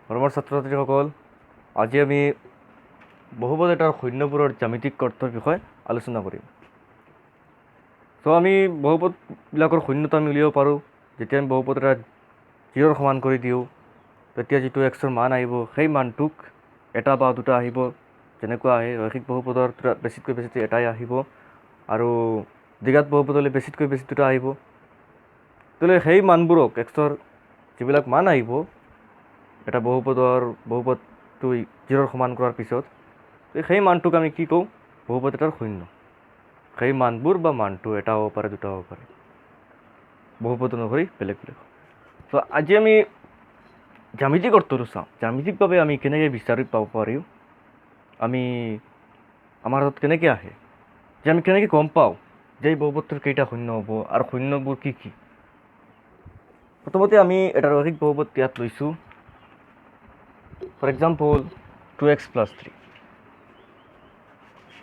মৰমৰ ছাত্ৰ ছাত্ৰীসকল, আজি আমি বহুপদ এটাৰ শূন্যবোৰৰ জ্যামিতিক অৰ্থৰ বিষয়ে আলোচনা কৰিম। আমি বহুপদবিলাকৰ শূন্যতা আমি উলিয়াব পাৰোঁ। যেতিয়া আমি বহুপদ এটা 0ৰ সমান কৰি দিওঁ, তেতিয়া যিটো এক্সৰ মান আহিব সেই মানটোক এটা বা দুটা আহিব। যেনেকুৱা আহে ৰৈখিক বহুপদৰ বেছিতকৈ বেছি এটাই আহিব, আৰু দ্বিঘাত বহুপদলৈ বেছিতকৈ বেছি দুটা আহিব। তেতিয়াহ'লে সেই মানবোৰক এক্সৰ যিবিলাক মান আহিব এটা বহুপদটো 0ৰ সমান কৰাৰ পিছত, সেই মানটোক আমি কি কওঁ? বহুপদ এটাৰ শূন্য। সেই মানবোৰ বা মানটো এটা হ'ব পাৰে, দুটা হ'ব পাৰে, বহুপদ অনুসৰি বেলেগ বেলেগ। আজি আমি জ্যামিতিক অৰ্থটো চাওঁ। জ্যামিতিকভাৱে আমি কেনেকৈ বিচাৰি পাব পাৰিম, আমাৰ হাতত কেনেকৈ আহে, যে আমি কেনেকৈ গম পাওঁ যে এই বহুপদটোৰ কেইটা শূন্য হ'ব আৰু শূন্যবোৰ কি কি। প্ৰথমতে আমি এটা ৰৈখিক বহুপদ ইয়াত লৈছোঁ। For example 2x + 3।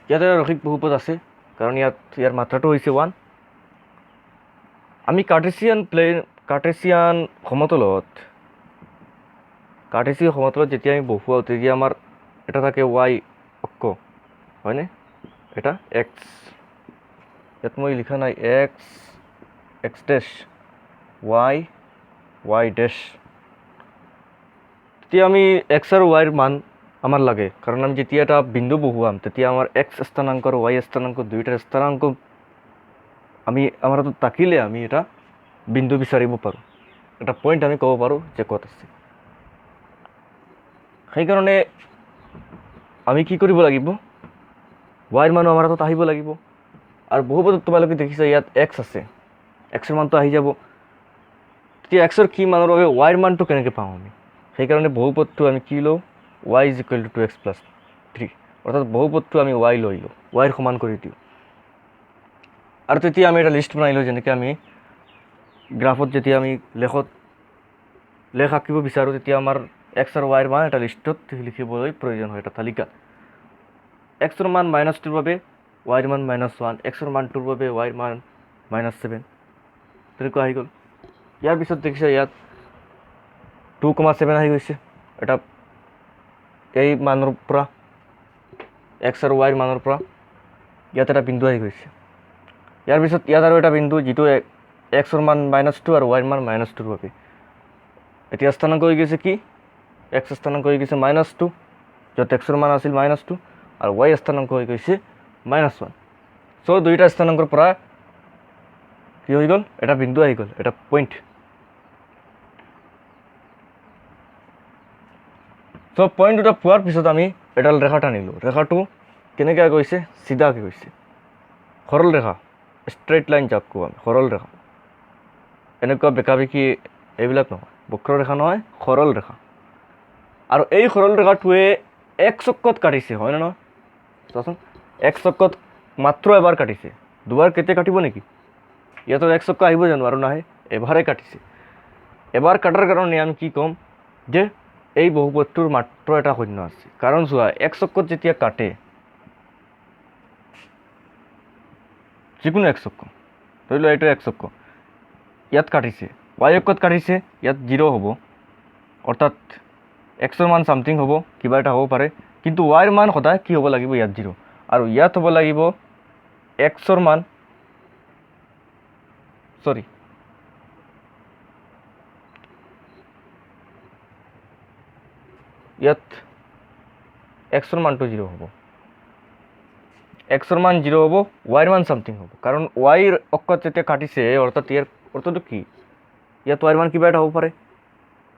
ইয়াত এটা ৰৈখিক বহুপদ আছে, কাৰণ ইয়াৰ মাত্ৰাটো হৈছে 1। আমি কাৰ্টেছিয়ান সমতলত যেতিয়া আমি বহুৱাওঁ, তেতিয়া আমাৰ এটা থাকে y অক্ষ, হয়নে? এটা x, ইয়াত মই লিখা নাই x ডেছ, y ডেছ। তেতিয়া আমি x আৰু y ৰ মান আমাৰ লাগে, কাৰণ আমি যেতিয়া এটা বিন্দু বহুৱাম তেতিয়া আমাৰ x স্থানাংক আৰু y স্থানাংক দুয়োটাৰ স্থানাংক আমাৰ হাতত থাকিলে আমি এটা বিন্দু বিচাৰিব পাৰোঁ, এটা পইণ্ট আমি ক'ব পাৰোঁ যে ক'ত আছে। সেইকাৰণে আমি কি কৰিব লাগিব? y ৰ মানো আমাৰ হাতত আহিব লাগিব। আৰু বহুপদত তোমালোকে দেখিছা ইয়াত x আছে, x ৰ মানটো আহি যাব। তেতিয়া x ৰ কি মানৰ বাবে y ৰ মানটো কেনেকৈ পাওঁ আমি? সেইকাৰণে বহুপদটো আমি কি লওঁ? y = 2x + 3, অৰ্থাৎ বহুপদটো আমি y লৈ লওঁ, y ৰ সমান কৰি দিওঁ। আৰু তেতিয়া আমি এটা লিষ্ট বনাই লওঁ। যেনেকৈ আমি গ্ৰাফত যেতিয়া আমি লেখ আঁকিব বিচাৰোঁ, তেতিয়া আমাৰ x আৰু y ৰ মান এটা লিষ্টত লিখিবলৈ প্ৰয়োজন হয়, এটা তালিকা। x ৰ মান -2ৰ বাবে y ৰ মান -1, x ৰ মান 2ৰ বাবে y ৰ মান -7, তেনেকুৱা আহি গ'ল। ইয়াৰ পিছত দেখিছে ইয়াত 2,7 আহি গৈছে, এটা এই মানৰ পৰা x আৰু y ৰ মানৰ পৰা ইয়াত এটা বিন্দু আহি গৈছে। ইয়াৰ পিছত ইয়াত আৰু এটা বিন্দু, যিটো x ৰ মান -2 আৰু y ৰ মান -2ৰ বাবে। এতিয়া স্থানাংক হৈ গৈছে কি? x স্থানাংক হৈ গৈছে -2, য'ত x ৰ মান আছিল -2, আৰু y স্থানাংক হৈ গৈছে -1। দুয়োটা স্থানাংকৰ পৰা কি হৈ গ'ল? এটা বিন্দু আহি গ'ল, এটা পইণ্ট। পইণ্ট দুটা পোৱাৰ পিছত আমি এডাল ৰেখা টানিলোঁ। ৰেখাটো কেনেকৈ গৈছে? চিধাকৈ গৈছে, সৰল ৰেখা, ষ্ট্ৰেইট লাইন যাক কওঁ আমি, সৰল ৰেখা। এনেকুৱা বেকাবেকি এইবিলাক নহয়, বক্ৰৰেখা নহয়, সৰল ৰেখা। আৰু এই সৰল ৰেখাটোৱে x অক্ষত কাটিছে, হয়নে নহয়? চোৱাচোন, x অক্ষত মাত্ৰ এবাৰ কাটিছে, দুবাৰ কেতিয়া কাটিব নেকি? ইয়াতো x অক্ষ আহিব জানো? আৰু নাহে, এবাৰে কাটিছে। এবাৰ কাটাৰ কাৰণে আমি কি ক'ম? যে এই বহুপদটোৰ মাত্ৰ এটা শূন্য আছে। কাৰণ চোৱা, x অক্ষত যেতিয়া কাটে, যিকোনো x অক্ষ, ধৰি লোৱা এইটো x অক্ষ, ইয়াত কাটিছে, y অক্ষত কাটিছে, ইয়াত 0 হ'ব, অৰ্থাৎ x ৰ মান চামথিং হ'ব, কিবা এটা হ'ব পাৰে। কিন্তু y ৰ মান সদায় কি হ'ব লাগিব? ইয়াত 0, আৰু ইয়াত হ'ব লাগিব x ৰ মান, ইয়াত x ৰ মানটো 0 হ'ব, x ৰ মান 0 হ'ব, y ৰ মান চামথিং হ'ব। কাৰণ y ৰ অক্ষত যেতিয়া কাটিছে, অৰ্থাৎ ইয়াৰ অৰ্থটো কি? ইয়াত y ৰ মান কিবা এটা হ'ব পাৰে।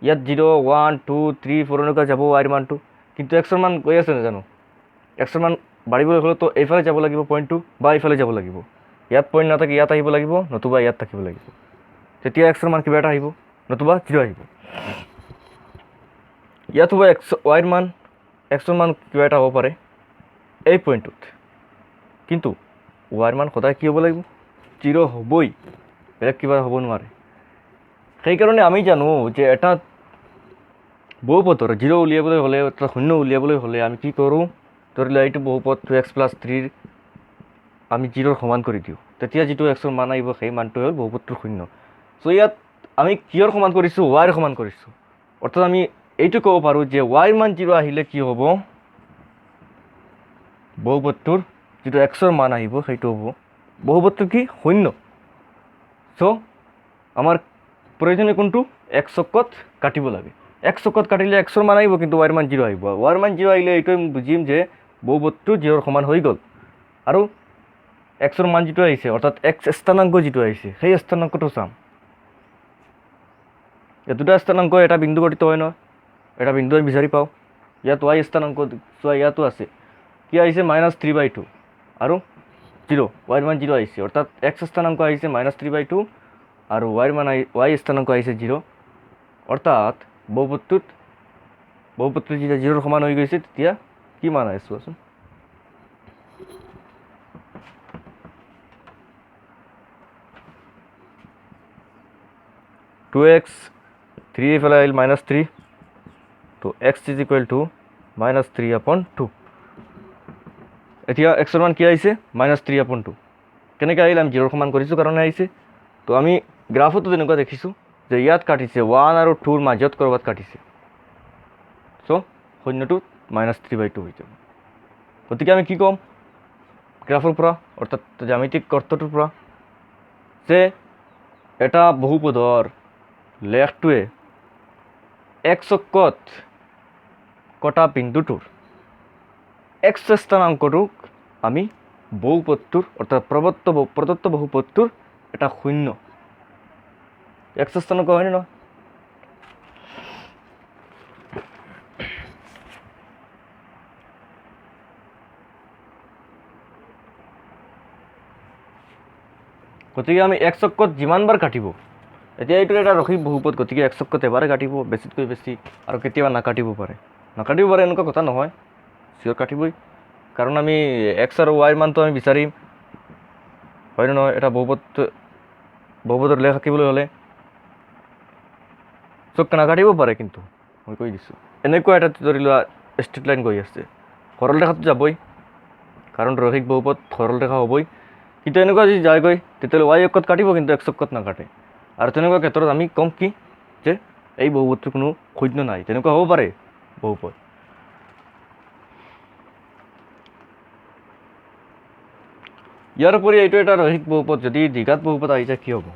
ইয়াত 0, 1, 2, 3, 4 এনেকুৱা যাব y ৰ মানটো, কিন্তু x ৰ মান গৈ আছে নাজানো। x ৰ মান বাঢ়িবলৈ হ'লেতো এইফালে যাব লাগিব পইণ্টটো, বা এইফালে যাব লাগিব। ইয়াত পইণ্ট নাথাকি ইয়াত আহিব লাগিব, নতুবা ইয়াত থাকিব লাগিব। তেতিয়া x ৰ মান কিবা এটা আহিব, নতুবা 0 আহিব। ইয়াত হ'ব y ৰ মান, x ৰ মান কিবা এটা হ'ব পাৰে এই পইণ্টটোত, কিন্তু y ৰ মান সদায় কি হ'ব লাগিব? 0 হ'বই, বেলেগ কিবা হ'ব নোৱাৰে। সেইকাৰণে আমি জানো যে এটা বহুপদৰ 0 উলিয়াবলৈ হ'লে, এটা শূন্য উলিয়াবলৈ হ'লে আমি কি কৰোঁ? ধৰি লোৱা এইটো বহুপদ 2x + 3 আমি 0ৰ সমান কৰি দিওঁ, তেতিয়া যিটো x ৰ মান আহিব সেই মানটো হ'ল বহুপদটোৰ শূন্য। ইয়াত আমি কিহৰ সমান কৰিছোঁ? y ৰ সমান কৰিছোঁ। অৰ্থাৎ আমি এইটো ক'ব পাৰোঁ যে ৱাইৰ মান 0 আহিলে কি হ'ব বহুপদটোৰ যিটো এক্সৰ মান আহিব সেইটো হ'ব বহুপদটো কি শূন্য চ' আমাৰ প্ৰয়োজনীয় কোনটো এক্স অক্ষত কাটিব লাগে এক্স অক্ষত কাটিলে এক্সৰ মান আহিব কিন্তু ৱাইৰ মান 0 আহিব ৱাইৰ মান 0 আহিলে এইটোৱে বুজিম যে বহুপদটো 0ৰ সমান হৈ গ'ল আৰু এক্সৰ মান যিটো আহিছে অৰ্থাৎ এক্স স্থানাংক যিটো আহিছে সেই স্থানাংকটো চাম এই দুটা স্থানাংক এটা বিন্দু গঠিত হয় ন এটা বিন্দু আমি বিচাৰি পাওঁ ইয়াত ৱাই স্থানাংক চোৱা ইয়াতো আছে কি আহিছে -3/2 আৰু 0 ৱাইৰ মান 0 আহিছে অৰ্থাৎ এক্স স্থানাংক আহিছে -3/2 আৰু ৱাই স্থানাংক আহিছে 0 অৰ্থাৎ বহুপদটো যেতিয়া 0ৰ সমান হৈ গৈছে তেতিয়া কি মান আছে চোৱাচোন 2x 3 এইফালে আহিল -3 তো x is equal to -3/2 এতিয়া এক্সৰ মান কি আহিছে -3/2 কেনেকৈ আহিল আমি 0ৰ সমান কৰিছোঁ কাৰণে আহিছে তো আমি গ্ৰাফতো তেনেকুৱা দেখিছোঁ যে ইয়াত কাটিছে 1 আৰু 2ৰ মাজত ক'ৰবাত কাটিছে চ' শূন্যটো -3/2 হৈ যাব গতিকে আমি কি ক'ম গ্ৰাফৰ পৰা অৰ্থাৎ জ্যামিতিক অৰ্থটোৰ পৰা যে এটা বহুপদৰ লেখটোৱে এক্স অক্ষত কটা বিন্দুটোৰ এক্স স্থানাংকটোক আমি বহুপদটোৰ অৰ্থাৎ প্ৰদত্ত বহুপদটোৰ এটা শূন্য এক্স স্থানাংক হয়নে নহয় গতিকে আমি এক্স অক্ষত যিমানবাৰ কাটিব এতিয়া এইটো এটা ৰৈখিক বহুপদ গতিকে এক্স অক্ষত এবাৰে কাটিব বেছিতকৈ বেছি আৰু কেতিয়াবা নাকাটিব পাৰে এনেকুৱা কথা নহয় চিয়ৰ কাটিবই কাৰণ আমি এক্স আৰু ৱাইৰ মানটো আমি বিচাৰিম হয়নে নহয় এটা বহুপদৰ লেখ আঁকিবলৈ হ'লে চক নাকাটিব পাৰে কিন্তু মই কৈ দিছোঁ এনেকুৱা এটা ধৰি লোৱা ষ্ট্ৰেট লাইন গৈ আছে সৰল ৰেখাটো যাবই কাৰণ ৰৈখিক বহুপদ সৰল ৰেখা হ'বই কিন্তু এনেকুৱা যদি যায়গৈ তেতিয়াহ'লে ৱাই অক্ষত কাটিব কিন্তু এক্স অক্ষত নাকাটে আৰু তেনেকুৱা ক্ষেত্ৰত আমি ক'ম কি যে এই বহুপদটোৰ কোনো শূন্য নাই তেনেকুৱা হ'ব পাৰে বহুপদ ইয়াৰ উপৰি এইটো এটা ৰৈখিক বহুপদ যদি দ্বিঘাত বহুপদ আহি যায় কি হ'ব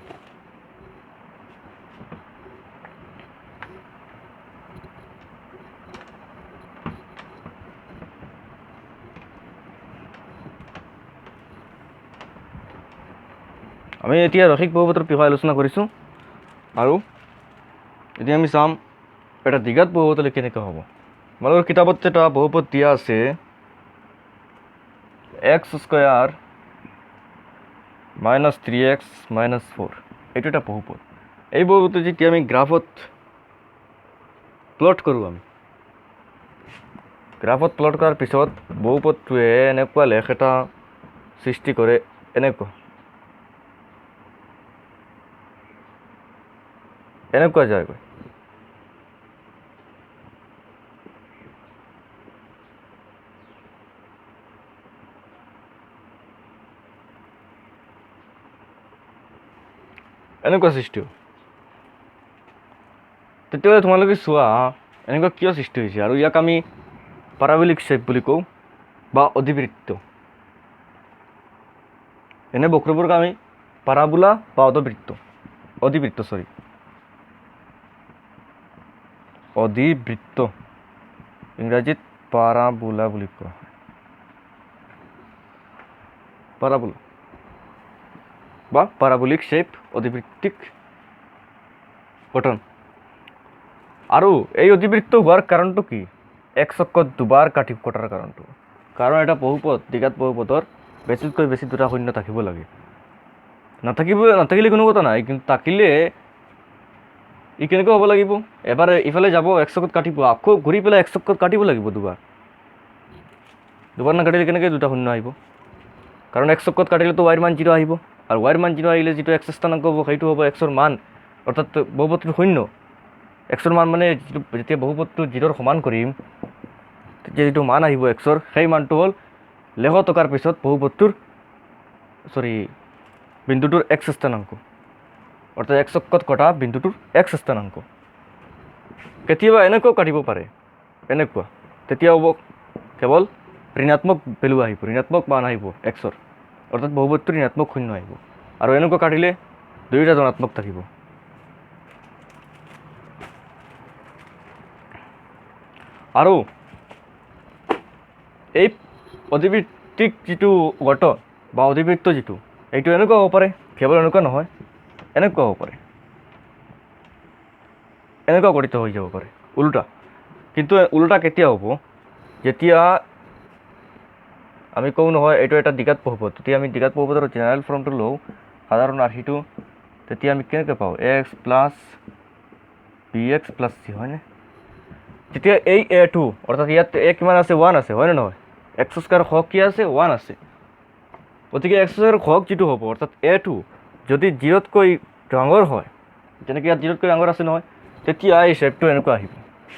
আমি এতিয়া ৰৈখিক বহুপদৰ বিষয়ে আলোচনা কৰিছোঁ আৰু এতিয়া আমি চাম এটা দ্বিঘাত বহুপদ হ'লে কেনেকৈ হ'ব তোমালোকৰ কিতাপত এটা বহুপদ দিয়া আছে x² -3x -4 এইটো এটা বহুপদ এই বহুপদটো যেতিয়া আমি গ্ৰাফত প্লট কৰোঁ আমি গ্ৰাফত প্লট কৰাৰ পিছত বহুপদটোৱে এনেকুৱা লেখ এটা সৃষ্টি কৰে এনেকুৱা যায়গৈ এনেকুৱা সৃষ্টি তেতিয়াহ'লে তোমালোকে চোৱা এনেকুৱা কিয় সৃষ্টি হৈছে আৰু ইয়াক আমি পাৰাবলিক শ্বেপ বুলি কওঁ বা অধিবৃত্ত এনে বক্ৰবোৰক আমি পাৰাবোলা বা অধিবৃত্ত ইংৰাজীত পাৰাবোলা বুলি কোৱা হয় পাৰাবোলা বা পাৰাবলিক শ্বেপ অধিবৃত্তিক গঠন আৰু এই অধিবৃত্ত হোৱাৰ কাৰণটো কি এক্স অক্ষত দুবাৰ কটাৰ কাৰণটো কাৰণ এটা বহুপদ দ্বিঘাত বহুপদৰ বেছিতকৈ বেছি দুটা শূন্য থাকিব লাগে নাথাকিলে কোনো কথা নাই কিন্তু থাকিলে ই কেনেকৈ হ'ব লাগিব এবাৰ ইফালে যাব এক্স অক্ষত কাটিব আকৌ ঘূৰি পেলাই এক্স অক্ষত কাটিব লাগিব দুবাৰ নাকাটিলে কেনেকৈ দুটা শূন্য আহিব কাৰণ এক্স অক্ষত কাটিলেতো ৱাইৰ মান 0 আহিব আৰু ৱাইৰ মান 0 আহিলে যিটো এক্স স্থানাংক হ'ব সেইটো হ'ব এক্সৰ মান অৰ্থাৎ বহুপদটোৰ শূন্য এক্সৰ মান মানে যেতিয়া বহুপদটো 0ৰ সমান কৰিম তেতিয়া যিটো মান আহিব এক্সৰ সেই মানটো হ'ল লেখ টকাৰ পিছত বিন্দুটোৰ এক্স স্থানাংক অৰ্থাৎ এক্স অক্ষত কটা বিন্দুটোৰ এক্স স্থানাংক কেতিয়াবা এনেকুৱাও কাটিব পাৰে, এনেকুৱা, তেতিয়া হ'ব কেৱল ঋণাত্মক ভেলু আহিব, ঋণাত্মক মান আহিব এক্সৰ, অৰ্থাৎ বহুপদটোৰ ঋণাত্মক শূন্য আহিব। আৰু এনেকুৱা কাটিলে দুয়োটা ধনাত্মক থাকিব। আৰু এই অধিবৃত্তিক যিটো গঠন বা অধিবৃত্ত যিটো, এইটো এনেকুৱা হ'ব পাৰে, কেৱল এনেকুৱা নহয়, এনেকুৱা হ'ব পাৰে, এনেকুৱা গঠিত হৈ যাব পাৰে, ওলোটা। কিন্তু ওলোটা কেতিয়া হ'ব? যেতিয়া আমি কওঁ নহয় এইটো এটা দ্বিঘাত বহুপদ, তেতিয়া আমি দ্বিঘাত বহুপদৰ জেনেৰেল ফৰ্মটো লওঁ, সাধাৰণ ৰাশিটো, তেতিয়া আমি কেনেকৈ পাওঁ? X plus b x plus c, হয়নে? যেতিয়া এই এটো, অৰ্থাৎ ইয়াত এ কিমান আছে? 1 আছে, হয়নে নহয়? এক্স স্কোৱাৰ হওক কি আছে? 1 আছে। গতিকে এক্স স্কোৱাৰ হওক যিটো হ'ব, অৰ্থাৎ এটো যদি 0তকৈ ডাঙৰ হয়, যেনেকৈ ইয়াত 0তকৈ ডাঙৰ আছে নহয়, তেতিয়া এই শ্বেপটো এনেকুৱা আহিব।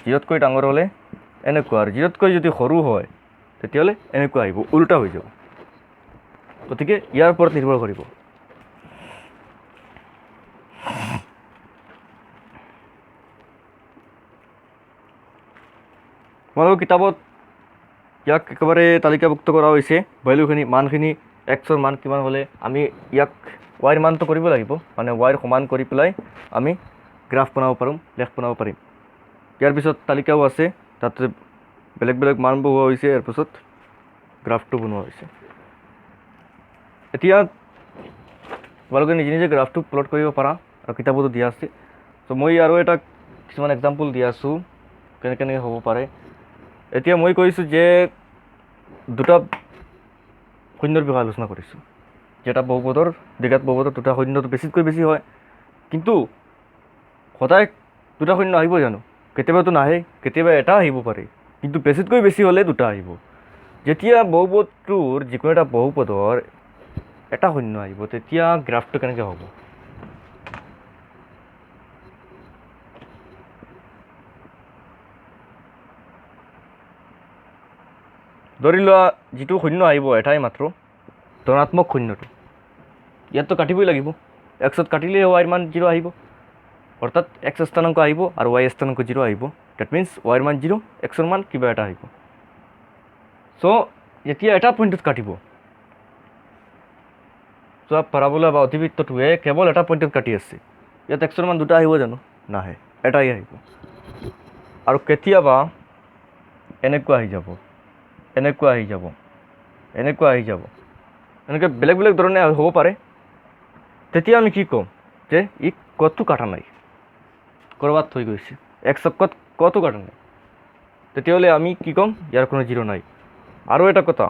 0তকৈ ডাঙৰ হ'লে এনেকুৱা, আৰু 0তকৈ যদি সৰু হয় তেতিয়াহ'লে এনেকুৱা আহিব, উল্টা হৈ যাব। গতিকে ইয়াৰ ওপৰত নিৰ্ভৰ কৰিব। তোমালোকৰ কিতাপত ইয়াক একেবাৰে তালিকাভুক্ত কৰা হৈছে, ভেলুখিনি, মানখিনি, এক্সৰ মান কিমান হ'লে আমি ইয়াক ৱাইৰ মানটো কৰিব লাগিব, মানে ৱাইৰ সমান কৰি পেলাই আমি গ্ৰাফ বনাব পাৰিম, লেখ বনাব পাৰিম। ইয়াৰ পিছত তালিকাও আছে, তাতে বেলেগ বেলেগ মান বহোৱা হৈছে, ইয়াৰ পিছত গ্ৰাফটো বনোৱা হৈছে। এতিয়া তোমালোকে নিজে নিজে গ্ৰাফটো প্লট কৰিব পাৰা, আৰু কিতাপতো দিয়া আছে। ত' মই আৰু এটা কিছুমান এক্সাম্পল দি আছোঁ, কেনেকৈ হ'ব পাৰে। এতিয়া মই কৈছোঁ যে দুটা শূন্যৰ বিষয়ে আলোচনা কৰিছোঁ, যেটা বহুপদৰ, দ্বিঘাত বহুপদৰ দুটা শূন্যটো বেছিতকৈ বেছি হয়, কিন্তু সদায় দুটা শূন্য আহিব জানো? কেতিয়াবাতো নাহে, কেতিয়াবা এটা আহিব পাৰে, কিন্তু বেছিতকৈ বেছি হ'লে দুটা আহিব। যেতিয়া বহুপদটোৰ যিকোনো এটা বহুপদৰ এটা শূন্য আহিব, তেতিয়া গ্ৰাফটো কেনেকৈ হ'ব? ধৰি লোৱা যিটো শূন্য আহিব এটাই মাত্ৰ, ধনাত্মক শূন্যটো, ইয়াততো কাটিবই লাগিব। এক্সত কাটিলেই ৱাইৰ মান 0 আহিব, অৰ্থাৎ এক্স স্থানাংক আহিব আৰু ৱাই স্থানাংক 0 আহিব। ডেট মিনছ ৱাইৰ মান 0, এক্সৰ মান কিবা এটা আহিব। চ' যেতিয়া এটা পইণ্টত কাটিব, চোৱা পাৰাবোলা বা অধিবৃত্তটোৱে কেৱল এটা পইণ্টত কাটি আছে, ইয়াত এক্সৰ মান দুটা আহিব জানো? নাহে, এটাই আহিব। আৰু কেতিয়াবা এনেকুৱা আহি যাব, এনেকুৱা আহি যাব, এনেকুৱা আহি যাব, এনেকৈ বেলেগ বেলেগ ধৰণে হ'ব পাৰে। তেতিয়া আমি কি ক'ম? যে ই ক'তো কাটা নাই, ক'ৰবাত থৈ গৈছে, এক্সক ক'তো কাটা নাই। তেতিয়াহ'লে আমি কি ক'ম? ইয়াৰ কোনো 0 নাই। আৰু এটা কথা,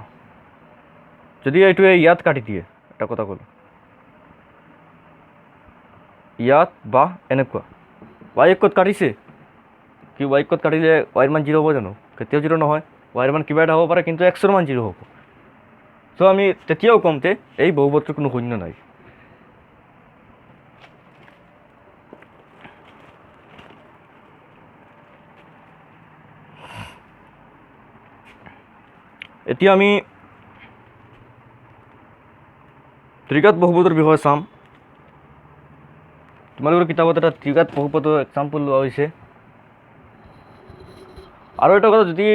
যদি এইটোৱে ইয়াত কাটি দিয়ে, এটা কথা ক'লোঁ, ইয়াত বা এনেকুৱা ৱাই ক'ত কাটিছে, কি ৱাই ক'ত কাটিলে ৱাইৰ মান 0 হ'ব জানো? কেতিয়াও 0 নহয়, ৱাইৰ মান কিবা এটা হ'ব পাৰে, কিন্তু এক্সৰ মান 0 হ'ব। চ' আমি তেতিয়াও ক'ম যে এই বহুপদটোৰ কোনো শূন্য নাই। এতিয়া আমি ত্ৰিঘাত বহুপদৰ বিষয়ে চাম। তোমালোকৰ কিতাপত এটা ত্ৰিঘাত বহুপদৰ এক্সাম্পল লোৱা হৈছে। আৰু এটা কথা, যদি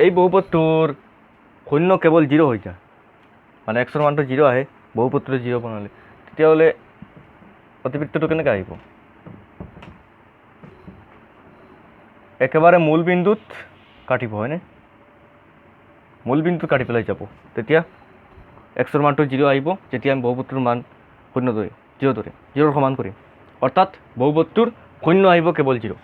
এই বহুপদটোৰ শূন্য কেৱল 0 হৈ যায়, মানে এক্সৰ মানটো 0 আহে, বহুপদটোৰে 0 বনালে, তেতিয়াহ'লে অতিবৃত্তটো কেনেকৈ আহিব? একেবাৰে মূল বিন্দুত কাটিব, হয়নে? মূল বিন্দুত কাটি পেলাই যাব, তেতিয়া এক্সৰ মানটো 0 আহিব, যেতিয়া আমি বহুপদটোৰ মান শূন্য ধৰিম, 0 ধৰিম, 0ৰ সমান কৰিম, অৰ্থাৎ বহুপদটোৰ শূন্য আহিব কেৱল 0।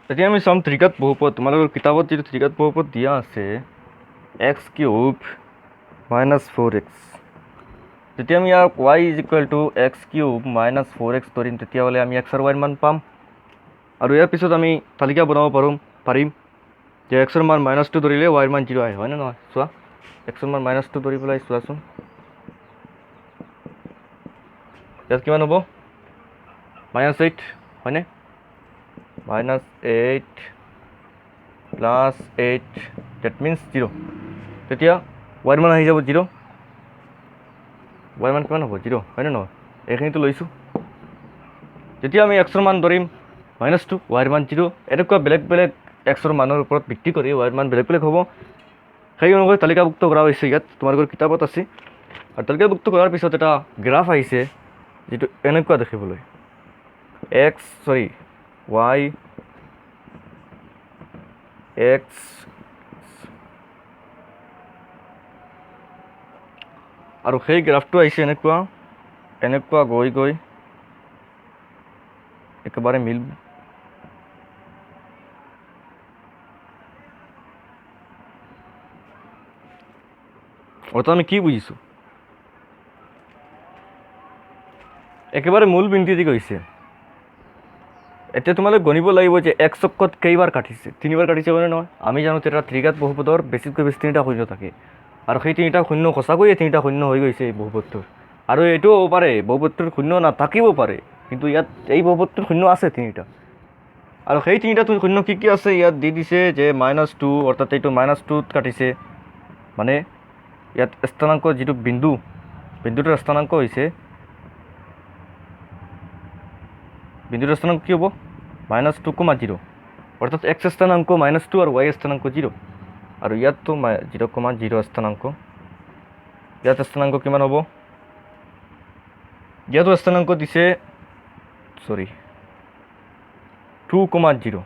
তেতিয়া আমি চাম ত্ৰিঘাত বহুপদ। তোমালোকৰ কিতাপত যিটো ত্ৰিঘাত বহুপদ দিয়া আছে, x³ - 4x, যেতিয়া আমি ইয়াক y = x³ - 4x ধৰিম, তেতিয়াহ'লে আমি x আৰু y ৰ মান পাম। আৰু ইয়াৰ পিছত আমি তালিকা বনাব পাৰিম যে এক্সৰ মান -2 ধৰিলে y ৰ মান 0 আহে, হয়নে নহয়? চোৱা, এক্সৰ মান -2 ধৰি পেলাই চোৱাচোন, ইয়াত কিমান হ'ব? -8, হয়নে? -8 প্লাছ 8 ডেট মিনছ 0। তেতিয়া ৱাইৰ মান আহি যাব 0। ৱাইৰ মান কিমান হ'ব 0 হয়নে নহয়? এইখিনিতো লৈছোঁ। যেতিয়া আমি এক্সৰ মান ধৰিম -2 ৱাইৰ মান 0, এনেকুৱা বেলেগ বেলেগ এক্সৰ মানৰ ওপৰত ভিত্তি কৰি ৱাইৰ মান বেলেগ বেলেগ হ'ব। সেই অনুসৰি তালিকাভুক্ত কৰা হৈছে ইয়াত, তোমালোকৰ কিতাপত আছে। আৰু তালিকাভুক্ত কৰাৰ পিছত এটা গ্ৰাফ আহিছে যিটো এনেকুৱা দেখিবলৈ, ৱাই এক্স আৰু সেই গ্ৰাফটো আহিছে এনেকুৱা গৈ গৈ একেবাৰে মিল অৰ্থাৎ আমি কি বুজিছোঁ, একেবাৰে মূল বিন্দুটি গৈছে। এতিয়া তোমালোকে গণিব লাগিব যে এক্স অক্ষত কেইবাৰ কাটিছে, 3বাৰ কাটিছে হয়নে নহয়? আমি জানো এটা ত্ৰিঘাত বহুপদৰ বেছিতকৈ বেছি 3টা শূন্য থাকে, আৰু সেই 3টা শূন্য সঁচাকৈয়ে 3টা শূন্য হৈ গৈছে এই বহুপদটোৰ। আৰু এইটোও হ'ব পাৰে বহুপদটোৰ শূন্য নাথাকিব পাৰে, কিন্তু ইয়াত এই বহুপদটোৰ শূন্য আছে 3টা। আৰু সেই 3টা শূন্য কি কি আছে ইয়াত দি দিছে যে -2, অৰ্থাৎ এইটো -2ত কাটিছে, মানে ইয়াত স্থানাংক যিটো বিন্দুটোৰ স্থানাংক হৈছে, বিন্দুটোৰ স্থানাংক কি হ'ব -2, 0, অৰ্থাৎ এক্স স্থানাংক -2 আৰু ৱাই স্থানাংক 0। আৰু ইয়াততো 0,0 স্থানাংক, ইয়াত স্থানাংক কিমান হ'ব? ইয়াতো স্থানাংক দিছে 2,0,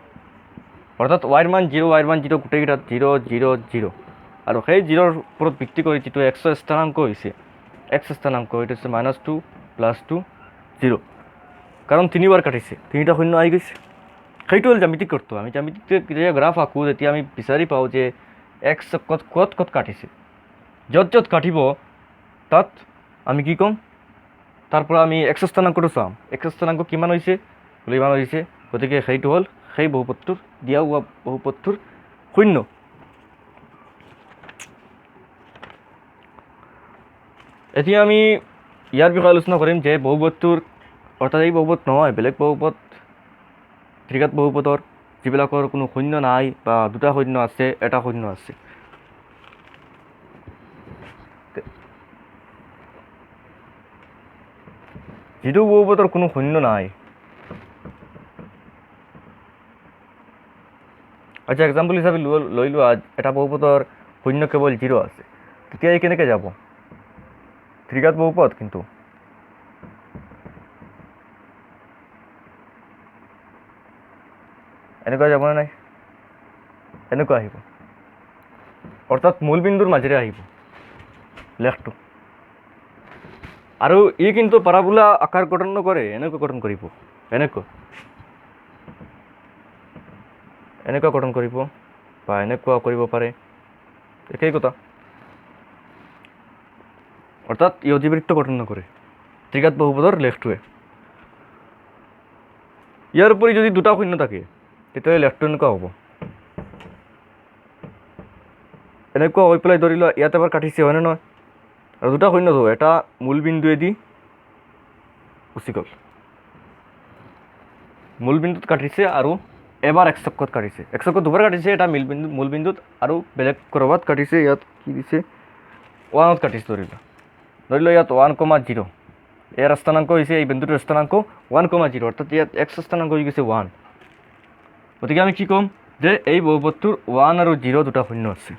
অৰ্থাৎ ৱাইৰ মান 0 গোটেইকেইটাত 0, 0, 0। আৰু সেই 0ৰ ওপৰত ভিত্তি কৰি যিটো এক্সৰ স্থানাংক হৈছে, এক্স স্থানাংক এইটো হৈছে -2 + 2, 0। কাৰণ 3বাৰ কাটিছে, 3টা শূন্য আহি গৈছে। সেইটো হ'ল জ্যামিতিক অৰ্থ। আমি জ্যামিতিক যেতিয়া গ্ৰাফ আঁকো তেতিয়া আমি বিচাৰি পাওঁ যে এক্স অক্ষত ক'ত ক'ত কাটিছে। য'ত য'ত কাটিব তাত আমি কি ক'ম, তাৰ পৰা আমি এক্স স্থানাংকটো চাম, এক্স স্থানাংক কিমান হৈছে বোলে ইমান হৈছে, গতিকে সেইটো হ'ল সেই বহুপদটোৰ দিয়া হোৱা বহুপদটোৰ শূন্য। এতিয়া আমি ইয়াৰ বিষয়ে আলোচনা কৰিম যে বহুপদটোৰ, অৰ্থাৎ এই বহুপদ নহয় বেলেগ বহুপদ, ত্ৰিঘাত বহুপদৰ যিবিলাকৰ কোনো শূন্য নাই বা 2টা শূন্য আছে, এটা শূন্য আছে। যিটো বহুপদৰ কোনো শূন্য নাই, আচ্ছা এক্সাম্পল হিচাপে লৈ লোৱা এটা বহুপদৰ শূন্য কেৱল 0 আছে, তেতিয়া এই কেনেকৈ যাব? ত্ৰিঘাত বহুপদ কিন্তু এনেকুৱা যাবনে নাই? এনেকুৱা আহিব, অৰ্থাৎ মূল বিন্দুৰ মাজেৰে আহিব লেখটো। আৰু ই কিন্তু পাৰাবোলা আকাৰ গঠন নকৰে, এনেকুৱা গঠন কৰিব, এনেকুৱা গঠন কৰিব বা এনেকুৱা কৰিব পাৰে, একেই কথা। অৰ্থাৎ ই অধিবৃত্ত গঠন নকৰে ত্ৰিঘাত বহুপদৰ লেখটোৱে। ইয়াৰ উপৰি যদি 2টা শূন্য থাকে তেতিয়াহ'লে লেখটো এনেকুৱা হ'ব, এনেকুৱা হৈ পেলাই ধৰি লোৱা ইয়াত এবাৰ কাটিছে হয়নে নহয়? আৰু 2টা শূন্য থ'ব, এটা মূল বিন্দুৱেদি গুচি গ'ল, মূল বিন্দুত কাটিছে আৰু এবাৰ এক্স অক্ষত কাটিছে, এক্স অক্ষত 2বাৰ কাটিছে, এটা মূল বিন্দুত আৰু বেলেগ ক'ৰবাত কাটিছে। ইয়াত কি দিছে 1ত কাটিছে, ধৰি লোৱা ইয়াত 1,0, ইয়াৰ স্থানাংক হৈছে এই বিন্দুটোৰ স্থানাংক 1,0, অৰ্থাৎ ইয়াত এক্স স্থানাংক হৈ গৈছে 1। গতিকে আমি কি ক'ম যে এই বহুপদটোৰ 1 আৰু 0 2টা শূন্য আছে,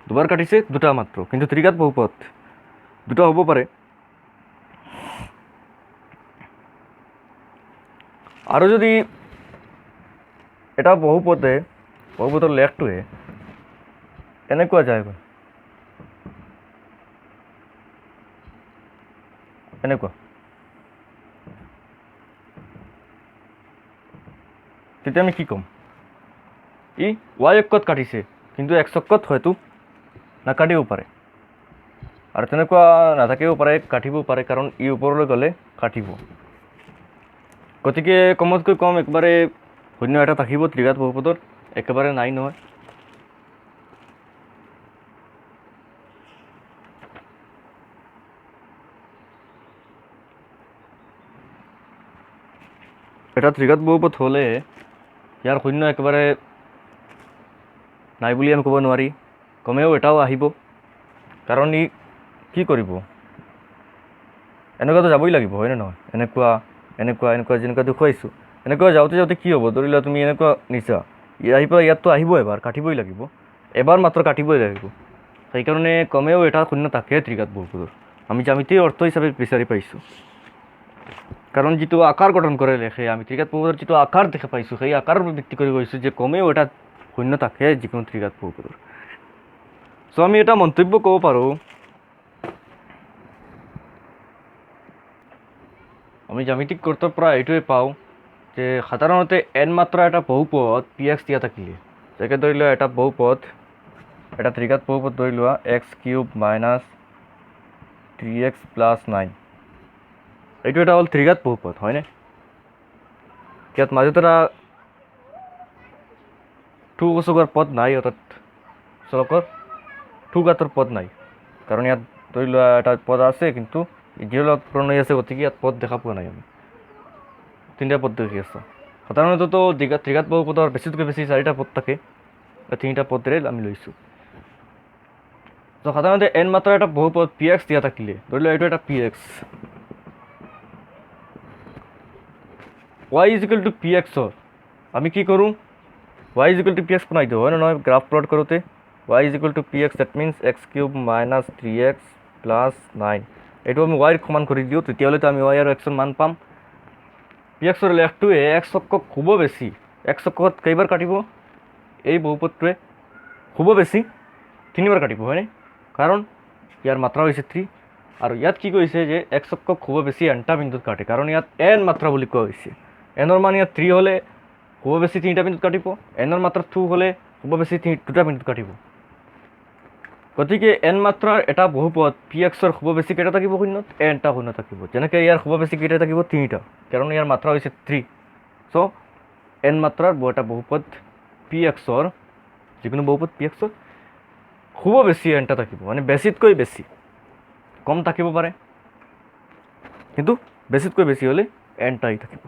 2বাৰ কাটিছে 2টা মাত্ৰ, কিন্তু ত্ৰিঘাত বহুপদ 2টা হ'ব পাৰে। আৰু যদি এটা বহুপদৰ লেখটোৱে এনেকুৱা যায়, এনেকুৱা, তেতিয়া আমি কি ক'ম? ই ৱাই অক্ষত কাটিছে কিন্তু এক্স অক্ষত হয়তো নাকাটিব পাৰে, আৰু তেনেকুৱা নাথাকিব পাৰে, কাটিব পাৰে, কাৰণ ই ওপৰলৈ গ'লে কাটিব। গতিকে কমতকৈ কম একবাৰে শূন্য এটা থাকিব ত্ৰিঘাত বহুপদৰ, একেবাৰে নাই নহয়। এটা ত্ৰিঘাত বহুপদ হ'লে ইয়াৰ শূন্য একেবাৰে নাই বুলি আমি ক'ব নোৱাৰি, কমেও এটাও আহিব। কাৰণ ই কি কৰিব, এনেকুৱাতো যাবই লাগিব হয়নে নহয়? এনেকুৱা এনেকুৱা এনেকুৱা যেনেকুৱা দেখুৱাইছোঁ, এনেকুৱা যাওঁতে যাওঁতে কি হ'ব, ধৰি লোৱা তুমি এনেকুৱা নিচা, আহি পেলাই ইয়াততো আহিব, এবাৰ কাটিবই লাগিব, এবাৰ মাত্ৰ কাটিবই লাগিব। সেইকাৰণে কমেও এটা শূন্য থাকে ত্ৰিঘাত বহুপদৰ। আমি জ্যামিতিৰ অৰ্থ হিচাপে বিচাৰি পাইছোঁ। কাৰণ যিটো আকাৰ গঠন কৰে লেখে, আমি ত্ৰিঘাত বহুপদৰ যিটো আকাৰ দেখা পাইছোঁ, সেই আকাৰৰ ভিত্তি কৰি কৈছোঁ যে কমেও এটা শূন্য থাকে যিকোনো ত্ৰিঘাত বহুপদৰ। চ' আমি এটা মন্তব্য ক'ব পাৰোঁ, আমি জ্যামিতিক অৰ্থৰ পৰা এইটোৱে পাওঁ যে সাধাৰণতে n মাত্ৰা এটা বহুপদ পি এক্স দিয়া থাকিলে, যেনেকৈ ধৰি লোৱা এটা বহুপদ, এটা ত্ৰিঘাত বহুপদ ধৰি লোৱা x³ - 3x + 9, এইটো এটা হ'ল ত্ৰিঘাত বহুপদ হয়নে? ইয়াত মাজত এটা টু সূচকৰ পদ নাই, অৰ্থাৎ চলকৰ টু ঘাতৰ পদ নাই, কাৰণ ইয়াত ধৰি লোৱা এটা পদ আছে কিন্তু জিৰ' লগত পূৰণ হৈ আছে, গতিকে ইয়াত পদ দেখা পোৱা নাই। আমি তিনিটা পদ দেখি আছোঁ। সাধাৰণতেতো ত্ৰিঘাত বহুপদৰ বেছিতকৈ বেছি চাৰিটা পদ থাকে, তিনিটা পদৰে আমি লৈছোঁ। তো সাধাৰণতে n মাত্ৰা এটা বহুপদ পি এক্স দিয়া থাকিলে, ধৰি লোৱা এইটো এটা পি এক্স, y = px, আমি কি কৰোঁ, y = px বনাই দিওঁ হয় নে নহয়? গ্ৰাফ প্লট কৰোঁতে y = px, that means x³ - 3x + 9, এইটো আমি y সমান কৰি দিওঁ, তেতিয়াহ'লেতো আমি y আৰু x-ৰ মান পাম। px-ৰ লেখটোৱে x অক্ষক খুব বেছি, x অক্ষত কেইবাৰ কাটিব, এই বহুপদটোৱে খুব বেছি 3বাৰ কাটিব হয়নে? কাৰণ ইয়াৰ মাত্ৰা হৈছে 3, আৰু ইয়াত কি কৈছে যে x অক্ষক খুব বেছি nটা বিন্দুত কাটে, কাৰণ ইয়াত n মাত্ৰা বুলি কোৱা হৈছে। n-ৰ মান ইয়াত 3 হ'লে খুব বেছি 3টা বিন্দুত কাটিব, n-ৰ মাত্ৰা 2 হ'লে খুব বেছি 2টা বিন্দুত কাটিব। গতিকে n মাত্ৰাৰ এটা বহুপদ পি এক্সৰ খুব বেছি কেইটা থাকিব শূন্যত, nটা শূন্য থাকিব। যেনেকৈ ইয়াৰ খুব বেছি কেইটা থাকিব, 3টা, কাৰণ ইয়াৰ মাত্ৰা হৈছে 3। চ' n মাত্ৰাৰ এটা বহুপদ পি এক্সৰ, যিকোনো বহুপদ পি এক্সৰ খুব বেছি nটা থাকিব, মানে বেছিতকৈ বেছি, কম থাকিব পাৰে কিন্তু বেছিতকৈ বেছি হ'লে nটাই থাকিব।